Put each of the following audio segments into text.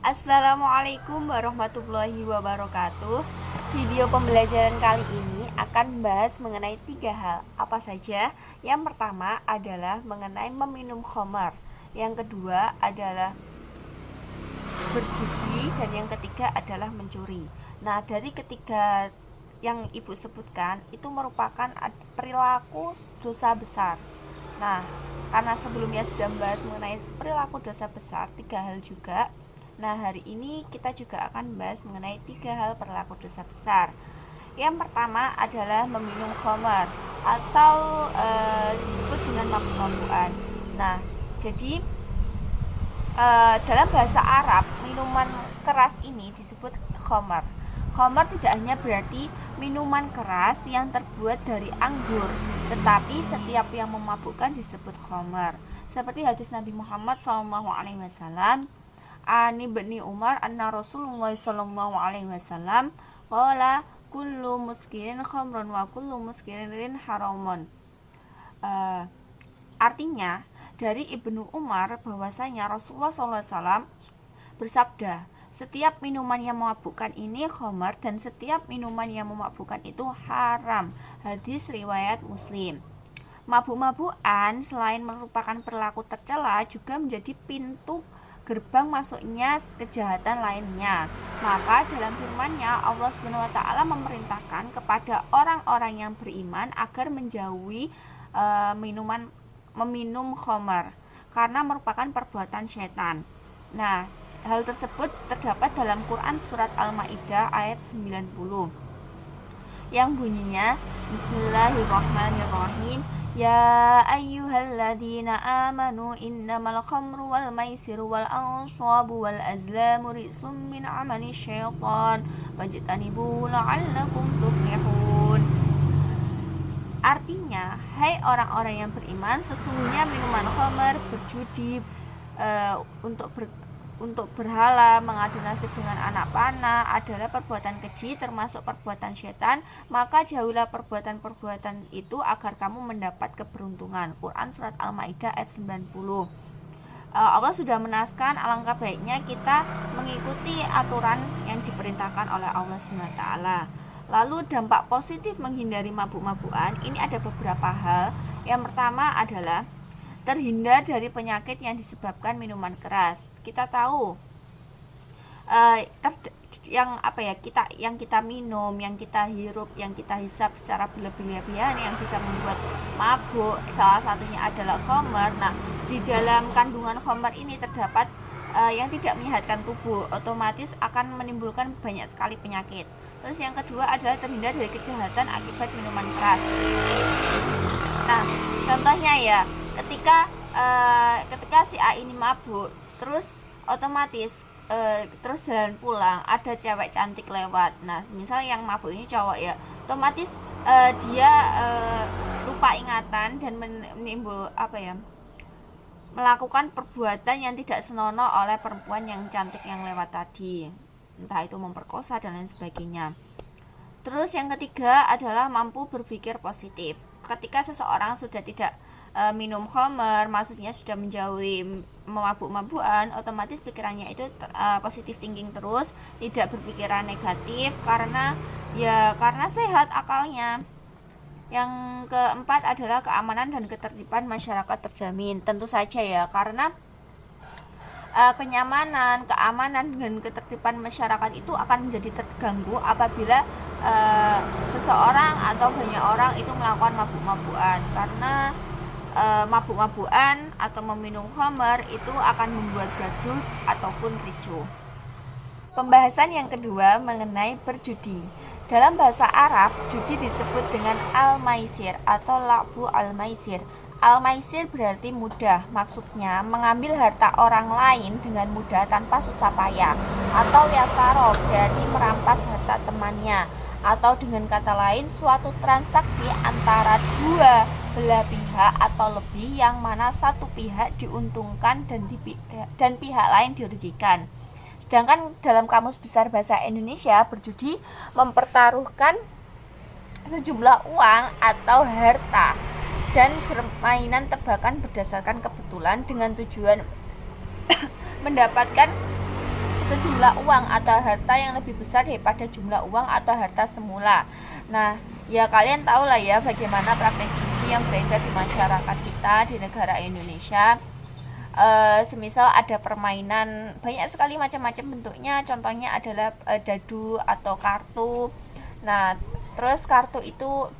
Assalamualaikum warahmatullahi wabarakatuh. Video pembelajaran kali ini akan membahas mengenai 3 hal. Apa saja? Yang pertama adalah mengenai meminum khamar. Yang kedua adalah berjudi, dan yang ketiga adalah mencuri. Nah, dari ketiga yang Ibu sebutkan itu merupakan perilaku dosa besar. Nah, karena sebelumnya sudah membahas mengenai perilaku dosa besar 3 hal juga. Nah, hari ini kita juga akan membahas mengenai 3 hal perilaku dosa besar. Yang pertama adalah meminum khamar atau disebut dengan mabuk-mabukan. Nah, jadi dalam bahasa Arab, minuman keras ini disebut khamar. Khamar tidak hanya berarti minuman keras yang terbuat dari anggur, tetapi setiap yang memabukkan disebut khamar. Seperti hadis Nabi Muhammad SAW, Ani bin Umar anna Rasulullah SAW qala kullu muskirin khamrun wa kullu muskirin haramun. Artinya dari Ibnu Umar bahwasanya Rasulullah SAW bersabda, setiap minuman yang memabukkan ini khamar dan setiap minuman yang memabukkan itu haram. Hadis riwayat Muslim. Mabuk-mabukan selain merupakan perilaku tercela juga menjadi pintu gerbang masuknya kejahatan lainnya. Maka dalam firman-Nya Allah SWT memerintahkan kepada orang-orang yang beriman agar menjauhi meminum khamar karena merupakan perbuatan syaitan. Nah, hal tersebut terdapat dalam Quran surat Al-Maidah ayat 90 yang bunyinya Bismillahirrahmanirrahim. Ya ayyuhalladzina amanu innamal khamru wal maisiru wal anshabu wal azlamu rizqum min amali syaitan wajtanibu la'allakum tuflihun. Artinya, hai orang-orang yang beriman, sesungguhnya minuman khamar, berjudi, untuk berhala, mengadu nasib dengan anak panah adalah perbuatan keji, termasuk perbuatan syaitan. Maka jauhilah perbuatan-perbuatan itu agar kamu mendapat keberuntungan. Quran surat Al-Maidah ayat 90. Allah sudah menaskan, alangkah baiknya kita mengikuti aturan yang diperintahkan oleh Allah SWT. Lalu dampak positif menghindari mabuk-mabukan ini ada beberapa hal. Yang pertama adalah terhindar dari penyakit yang disebabkan minuman keras. Kita tahu yang kita minum, yang kita hirup, yang kita hisap secara berlebihan yang bisa membuat mabuk, salah satunya adalah khamar. Nah, di dalam kandungan khamar ini terdapat yang tidak menyehatkan tubuh, otomatis akan menimbulkan banyak sekali penyakit. Terus yang kedua adalah terhindar dari kejahatan akibat minuman keras. Nah, contohnya ya, ketika si A ini mabuk, terus otomatis terus jalan pulang, ada cewek cantik lewat. Nah, misal yang mabuk ini cowok ya, otomatis dia lupa ingatan dan melakukan perbuatan yang tidak senonoh oleh perempuan yang cantik yang lewat tadi, entah itu memperkosa dan lain sebagainya. Terus yang ketiga adalah mampu berpikir positif. Ketika seseorang sudah tidak minum khamar, maksudnya sudah menjauhi memabuk-mabukan, otomatis pikirannya itu positif thinking terus, tidak berpikiran negatif karena sehat akalnya. Yang keempat adalah keamanan dan ketertiban masyarakat terjamin. Tentu saja ya, karena kenyamanan, keamanan, dan ketertiban masyarakat itu akan menjadi terganggu apabila seseorang atau banyak orang itu melakukan mabuk-mabukan. Karena mabuk-mabukan atau meminum khamar itu akan membuat gaduh ataupun ricuh. Pembahasan yang kedua mengenai berjudi. Dalam bahasa Arab, judi disebut dengan al-maisir atau la'bu al-maisir. Al-maisir berarti mudah, maksudnya mengambil harta orang lain dengan mudah tanpa susah payah. Atau yasaro berarti merampas harta temannya. Atau dengan kata lain, suatu transaksi antara dua belah pihak atau lebih yang mana satu pihak diuntungkan dan pihak lain dirugikan. Sedangkan dalam Kamus Besar Bahasa Indonesia, berjudi mempertaruhkan sejumlah uang atau harta dan permainan tebakan berdasarkan kebetulan dengan tujuan mendapatkan sejumlah uang atau harta yang lebih besar daripada jumlah uang atau harta semula. Nah, ya kalian tahu lah ya bagaimana praktek judi yang beredar di masyarakat kita di negara Indonesia. Semisal ada permainan banyak sekali macam-macam bentuknya, contohnya adalah dadu atau kartu. Nah, terus kartu itu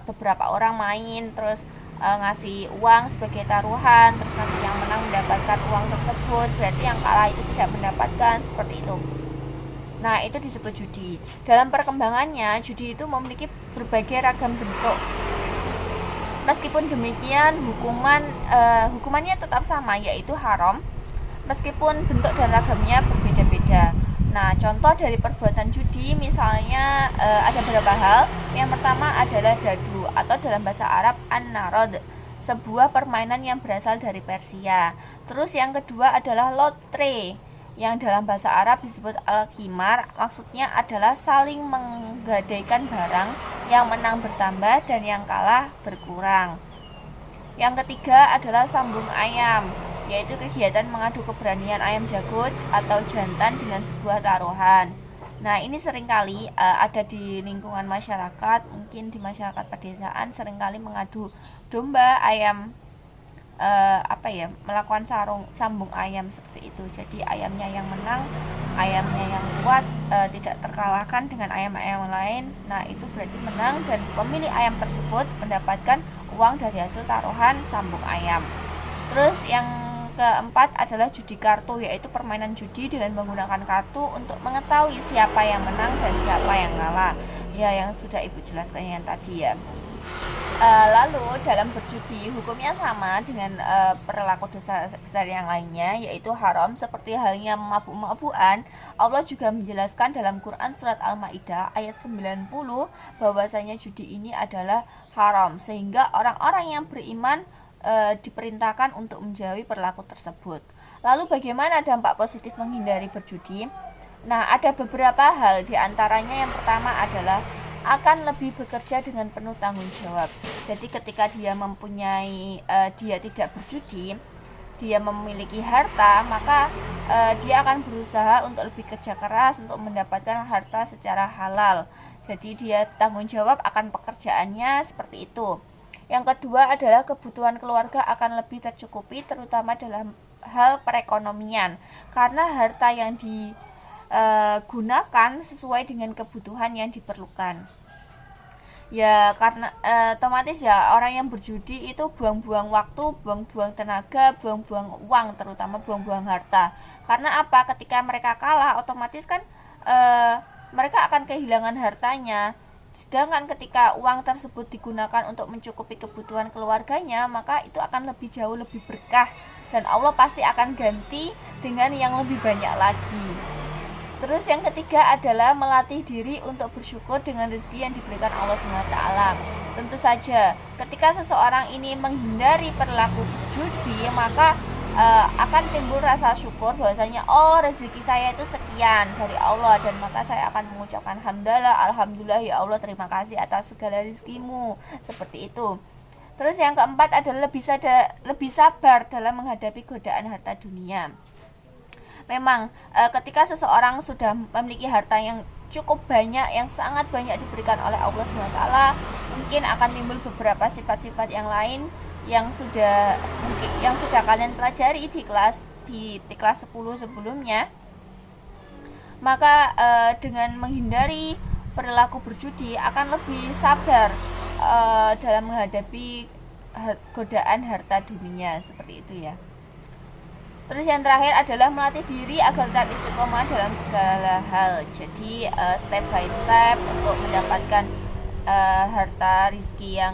beberapa orang main, terus ngasih uang sebagai taruhan, terus nanti yang menang mendapatkan uang tersebut, berarti yang kalah itu tidak mendapatkan, seperti itu. Nah, itu disebut judi. Dalam perkembangannya, judi itu memiliki berbagai ragam bentuk. Meskipun demikian, hukumannya tetap sama, yaitu haram, meskipun bentuk dan ragamnya berbeda-beda. Nah, contoh dari perbuatan judi misalnya ada beberapa hal. Yang pertama adalah dadu atau dalam bahasa Arab an-narod, sebuah permainan yang berasal dari Persia. Terus yang kedua adalah lotre, yang dalam bahasa Arab disebut al-khimar, maksudnya adalah saling menggadaikan barang, yang menang bertambah dan yang kalah berkurang. Yang ketiga adalah sambung ayam, yaitu kegiatan mengadu keberanian ayam jago atau jantan dengan sebuah taruhan. Nah, ini seringkali ada di lingkungan masyarakat, mungkin di masyarakat pedesaan seringkali mengadu domba ayam, melakukan sambung ayam seperti itu. Jadi ayamnya yang menang, ayamnya yang kuat, tidak terkalahkan dengan ayam-ayam lain. Nah, itu berarti menang dan pemilik ayam tersebut mendapatkan uang dari hasil taruhan sambung ayam. Terus yang keempat adalah judi kartu, yaitu permainan judi dengan menggunakan kartu untuk mengetahui siapa yang menang dan siapa yang kalah. Ya, yang sudah Ibu jelaskan yang tadi ya. Lalu dalam berjudi hukumnya sama dengan perilaku dosa besar yang lainnya, yaitu haram, seperti halnya mabuk-mabukan. Allah juga menjelaskan dalam Quran surat Al-Maidah ayat 90 bahwasanya judi ini adalah haram, sehingga orang-orang yang beriman diperintahkan untuk menjauhi perilaku tersebut. Lalu bagaimana dampak positif menghindari berjudi? Nah, ada beberapa hal, diantaranya yang pertama adalah akan lebih bekerja dengan penuh tanggung jawab. Jadi ketika dia dia tidak berjudi, dia memiliki harta, maka dia akan berusaha untuk lebih kerja keras untuk mendapatkan harta secara halal. Jadi dia tanggung jawab akan pekerjaannya seperti itu. Yang kedua adalah kebutuhan keluarga akan lebih tercukupi, terutama dalam hal perekonomian, karena harta yang gunakan sesuai dengan kebutuhan yang diperlukan. Ya, karena otomatis ya orang yang berjudi itu buang-buang waktu, buang-buang tenaga, buang-buang uang, terutama buang-buang harta. Karena apa? Ketika mereka kalah, otomatis kan mereka akan kehilangan hartanya. Sedangkan ketika uang tersebut digunakan untuk mencukupi kebutuhan keluarganya, maka itu akan jauh lebih berkah, dan Allah pasti akan ganti dengan yang lebih banyak lagi. Terus yang ketiga adalah melatih diri untuk bersyukur dengan rezeki yang diberikan Allah SWT. Tentu saja ketika seseorang ini menghindari perilaku judi, maka akan timbul rasa syukur bahwasanya rezeki saya itu sekian dari Allah, dan maka saya akan mengucapkan alhamdulillah ya Allah, terima kasih atas segala rezekimu, seperti itu. Terus yang keempat adalah lebih sabar dalam menghadapi godaan harta dunia. Memang ketika seseorang sudah memiliki harta yang cukup banyak, yang sangat banyak diberikan oleh Allah SWT, mungkin akan timbul beberapa sifat-sifat yang lain yang sudah kalian pelajari di kelas 10 sebelumnya. Maka dengan menghindari perilaku berjudi akan lebih sabar dalam menghadapi godaan harta dunia, seperti itu ya. Terus yang terakhir adalah melatih diri agar tetap istiqomah dalam segala hal. Jadi step by step untuk mendapatkan harta rezeki yang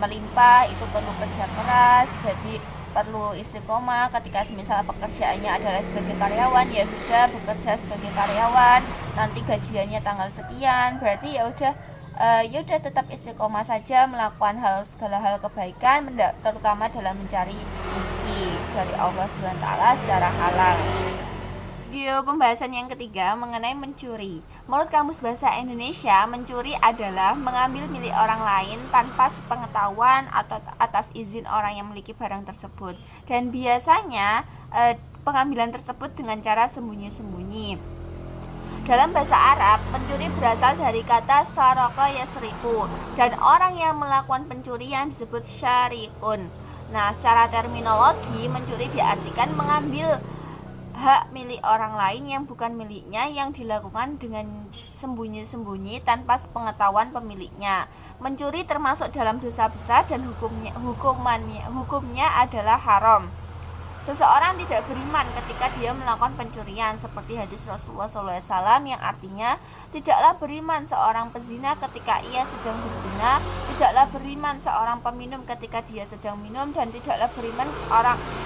melimpah itu perlu kerja keras. Jadi perlu istiqomah. Ketika misal pekerjaannya adalah sebagai karyawan, ya sudah bekerja sebagai karyawan. Nanti gajiannya tanggal sekian, berarti ya udah tetap istiqomah saja melakukan segala hal kebaikan, terutama dalam mencari rezeki dari Allah SWT secara halal. Video pembahasan yang ketiga mengenai mencuri. Menurut Kamus Bahasa Indonesia, mencuri adalah mengambil milik orang lain tanpa sepengetahuan atau atas izin orang yang memiliki barang tersebut. Dan biasanya pengambilan tersebut dengan cara sembunyi-sembunyi. Dalam bahasa Arab, mencuri berasal dari kata saraka yasriku, dan orang yang melakukan pencurian disebut syarikun. Nah, secara terminologi, mencuri diartikan mengambil hak milik orang lain yang bukan miliknya yang dilakukan dengan sembunyi-sembunyi tanpa sepengetahuan pemiliknya. Mencuri termasuk dalam dosa besar dan hukumnya adalah haram. Seseorang tidak beriman ketika dia melakukan pencurian, seperti hadis Rasulullah SAW yang artinya, tidaklah beriman seorang pezina ketika ia sedang berzina, tidaklah beriman seorang peminum ketika dia sedang minum, dan tidaklah beriman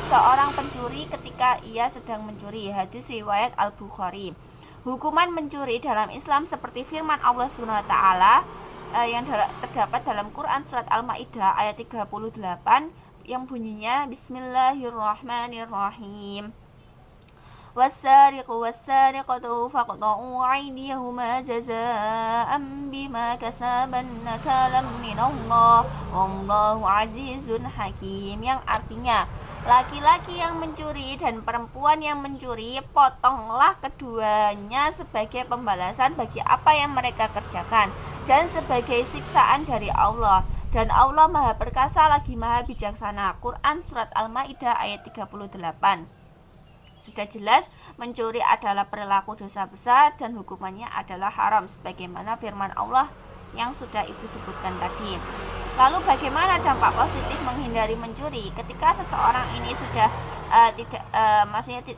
seorang pencuri ketika ia sedang mencuri. Hadis riwayat Al-Bukhari. Hukuman mencuri dalam Islam seperti firman Allah SWT yang terdapat dalam Quran surat Al-Maidah ayat 38 yang bunyinya Bismillahirrahmanirrahim. Wassariqu wassariqatu faqta'u aydiyahuma jazaa'an bima kasaban nakalam minallah wallahu azizun hakim, yang artinya, laki-laki yang mencuri dan perempuan yang mencuri, potonglah keduanya sebagai pembalasan bagi apa yang mereka kerjakan dan sebagai siksaan dari Allah. Dan Allah Maha Perkasa lagi Maha Bijaksana. Quran Surat Al-Maidah ayat 38. Sudah jelas, mencuri adalah perilaku dosa besar dan hukumannya adalah haram, sebagaimana firman Allah yang sudah Ibu sebutkan tadi. Lalu bagaimana dampak positif menghindari mencuri? Ketika seseorang ini sudah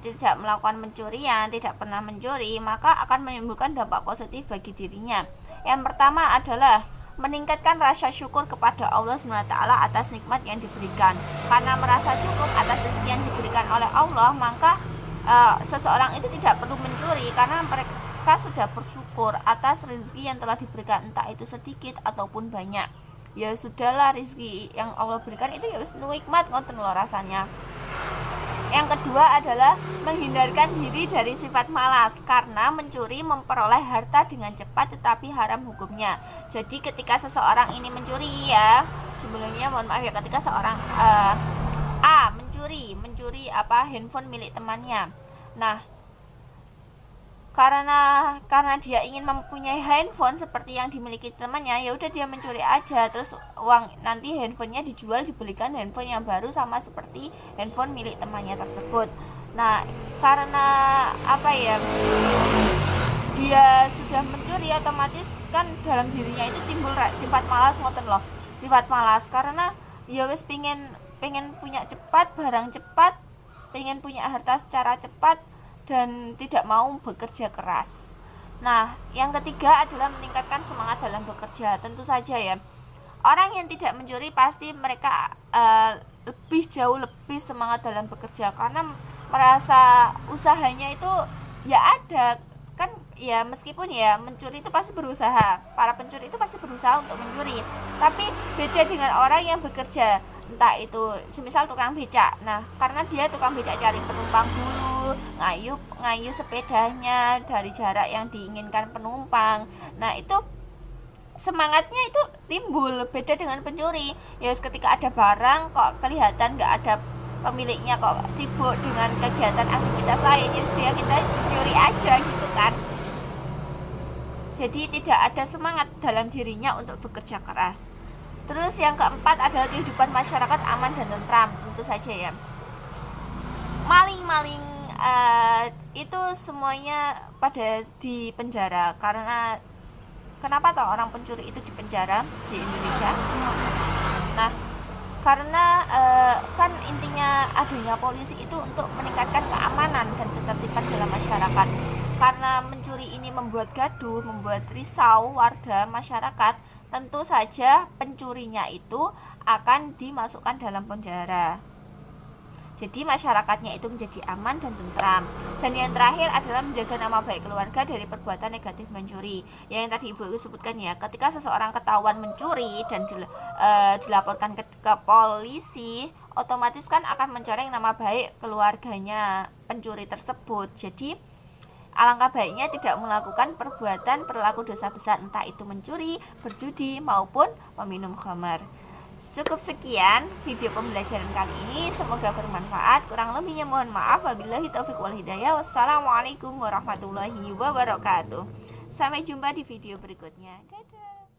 tidak melakukan pencurian, tidak pernah mencuri, maka akan menimbulkan dampak positif bagi dirinya. Yang pertama adalah meningkatkan rasa syukur kepada Allah SWT atas nikmat yang diberikan. Karena merasa cukup atas rezeki yang diberikan oleh Allah, maka seseorang itu tidak perlu mencuri karena mereka sudah bersyukur atas rezeki yang telah diberikan, entah itu sedikit ataupun banyak. Ya sudahlah, rezeki yang Allah berikan itu ya wis nikmat ngoten lho rasanya. Yang kedua adalah menghindarkan diri dari sifat malas, karena mencuri memperoleh harta dengan cepat tetapi haram hukumnya. Jadi ketika seseorang ini mencuri, ya sebelumnya mohon maaf ya, ketika seorang A mencuri handphone milik temannya. Nah, karena dia ingin mempunyai handphone seperti yang dimiliki temannya, ya udah dia mencuri aja, terus uang nanti handphonenya dijual, dibelikan handphone yang baru sama seperti handphone milik temannya tersebut. Nah, karena dia sudah mencuri, otomatis kan dalam dirinya itu timbul sifat malas ngoten loh. Sifat malas karena ya wis pengen punya cepat, barang cepat, pengen punya harta secara cepat dan tidak mau bekerja keras. Nah, yang ketiga adalah meningkatkan semangat dalam bekerja. Tentu saja ya, orang yang tidak mencuri pasti mereka jauh lebih semangat dalam bekerja karena merasa usahanya itu ya ada kan ya, meskipun ya mencuri itu pasti berusaha, para pencuri itu pasti berusaha untuk mencuri, tapi beda dengan orang yang bekerja, entah itu semisal tukang becak. Nah, karena dia tukang becak cari penumpang dulu, ngayu sepedanya dari jarak yang diinginkan penumpang. Nah, itu semangatnya itu timbul, beda dengan pencuri. Ya ketika ada barang kok kelihatan nggak ada pemiliknya, kok sibuk dengan kegiatan aktivitas lain, ya kita curi aja gitu kan. Jadi tidak ada semangat dalam dirinya untuk bekerja keras. Terus yang keempat adalah kehidupan masyarakat aman dan tentram. Tentu saja ya, maling-maling itu semuanya pada di penjara. Karena kenapa toh orang pencuri itu di penjara di Indonesia? Nah, karena kan intinya adanya polisi itu untuk meningkatkan keamanan dan ketertiban dalam masyarakat. Karena mencuri ini membuat gaduh, membuat risau warga masyarakat, tentu saja pencurinya itu akan dimasukkan dalam penjara. Jadi masyarakatnya itu menjadi aman dan tentram. Dan yang terakhir adalah menjaga nama baik keluarga dari perbuatan negatif mencuri. Yang tadi Ibu sebutkan ya, ketika seseorang ketahuan mencuri dan dilaporkan ke polisi, otomatis kan akan mencoreng nama baik keluarganya pencuri tersebut. Jadi alangkah baiknya tidak melakukan perbuatan perilaku dosa besar, entah itu mencuri, berjudi maupun meminum khamar. Cukup sekian video pembelajaran kali ini, semoga bermanfaat. Kurang lebihnya mohon maaf. Wabillahi taufiq wal hidayah. Wassalamualaikum warahmatullahi wabarakatuh. Sampai jumpa di video berikutnya. Dadah.